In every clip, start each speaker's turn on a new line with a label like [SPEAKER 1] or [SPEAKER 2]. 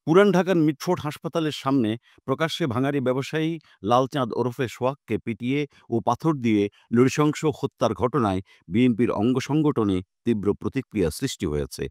[SPEAKER 1] পুরান ঢাকার মিটফোর্ড হাসপাতালের সামনে প্রকাশ্যে ভাঙারি ব্যবসায়ী লালচাঁদ ওরফে সোহাগকে পিটিয়ে ও পাথর দিয়ে নৃশংস হত্যার ঘটনায় বিএনপির অঙ্গ সংগঠনে তীব্র প্রতিক্রিয়া সৃষ্টি হয়েছে।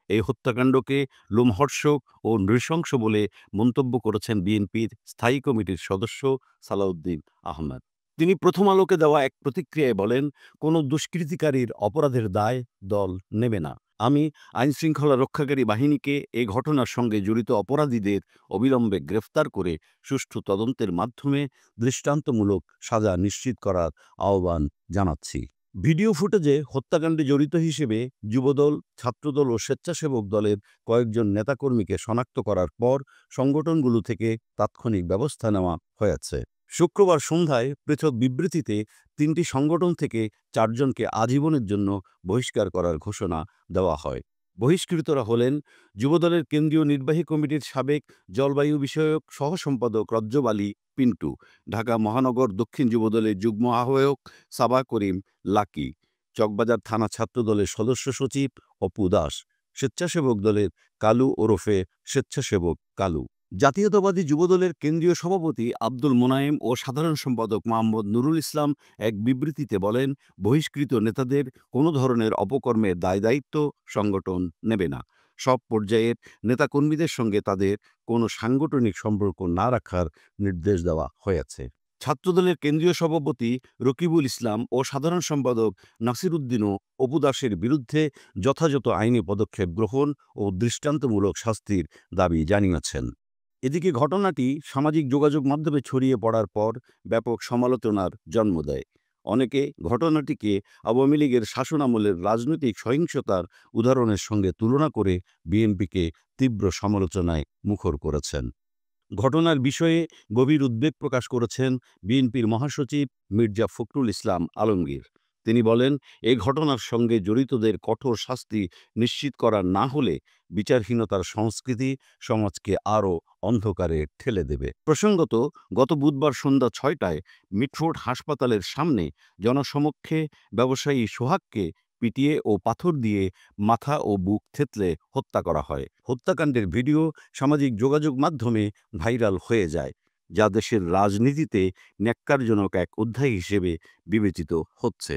[SPEAKER 1] এই হত্যাকাণ্ডকে লোমহর্ষক ও নৃশংস বলে মন্তব্য করেছেন বিএনপির স্থায়ী কমিটির সদস্য সালাউদ্দিন আহমেদ। তিনি প্রথম আলোকে দেওয়া এক প্রতিক্রিয়ায় বলেন, কোনো দুষ্কৃতিকারীর অপরাধের দায় দল নেবে না। আমি আইনশৃঙ্খলা রক্ষাকারী বাহিনীকে এ ঘটনার সঙ্গে জড়িত অপরাধীদের অবিলম্বে গ্রেফতার করে সুষ্ঠু তদন্তের মাধ্যমে দৃষ্টান্তমূলক সাজা নিশ্চিত করার আহ্বান জানাচ্ছি। ভিডিও ফুটেজে হত্যাকাণ্ডে জড়িত হিসেবে যুবদল, ছাত্রদল ও স্বেচ্ছাসেবক দলের কয়েকজন নেতাকর্মীকে শনাক্ত করার পর সংগঠনগুলো থেকে তাৎক্ষণিক ব্যবস্থা নেওয়া হয়েছে। শুক্রবার সন্ধ্যায় পৃথক বিবৃতিতে ৩টি সংগঠন থেকে ৪ জনকে আজীবনের জন্য বহিষ্কার করার ঘোষণা দেওয়া হয়। বহিষ্কৃতরা হলেন যুবদলের কেন্দ্রীয় নির্বাহী কমিটির সাবেক জলবায়ু বিষয়ক সহসম্পাদক রজ্জব আলী পিন্টু, ঢাকা মহানগর দক্ষিণ যুবদলের যুগ্ম আহ্বায়ক সাবা করিম লাকি, চকবাজার থানা ছাত্রদলের সদস্য সচিব অপু দাস, স্বেচ্ছাসেবক দলের কালু ওরফে স্বেচ্ছাসেবক কালু। জাতীয়তাবাদী যুবদলের কেন্দ্রীয় সভাপতি আব্দুল মোনায়েম ও সাধারণ সম্পাদক মোহাম্মদ নুরুল ইসলাম এক বিবৃতিতে বলেন, বহিষ্কৃত নেতাদের কোনো ধরনের অপকর্মের দায়-দায়িত্ব সংগঠন নেবে না। সব পর্যায়ের নেতাকর্মীদের সঙ্গে তাদের কোনো সাংগঠনিক সম্পর্ক না রাখার নির্দেশ দেওয়া হয়েছে। ছাত্রদলের কেন্দ্রীয় সভাপতি রকিবুল ইসলাম ও সাধারণ সম্পাদক নাসির উদ্দিনও অপু দাসের বিরুদ্ধে যথাযথ আইনি পদক্ষেপ গ্রহণ ও দৃষ্টান্তমূলক শাস্তির দাবি জানিয়েছেন। এদিকে ঘটনাটি সামাজিক যোগাযোগ মাধ্যমে ছড়িয়ে পড়ার পর ব্যাপক সমালোচনার জন্ম দেয়। অনেকে ঘটনাটিকে আওয়ামী লীগের শাসনামলের রাজনৈতিক সহিংসতার উদাহরণের সঙ্গে তুলনা করে বিএনপিকে তীব্র সমালোচনায় মুখর করেছেন। ঘটনার বিষয়ে গভীর উদ্বেগ প্রকাশ করেছেন বিএনপির মহাসচিব মির্জা ফখরুল ইসলাম আলমগীর। তিনি বলেন, এই ঘটনার সঙ্গে জড়িতদের কঠোর শাস্তি নিশ্চিত করা না হলে বিচারহীনতার সংস্কৃতি সমাজকে আরও অন্ধকারে ঠেলে দেবে। প্রসঙ্গত, গত বুধবার সন্ধ্যা ৬টায় মিটফোর্ড হাসপাতালের সামনে জনসমক্ষে ব্যবসায়ী সোহাগকে পিটিয়ে ও পাথর দিয়ে মাথা ও বুক থেতলে হত্যা করা হয়। হত্যাকাণ্ডের ভিডিও সামাজিক যোগাযোগ মাধ্যমে ভাইরাল হয়ে যায়, যা দেশের রাজনীতিতে ন্যক্কারজনক এক অধ্যায় হিসেবে বিবেচিত হচ্ছে।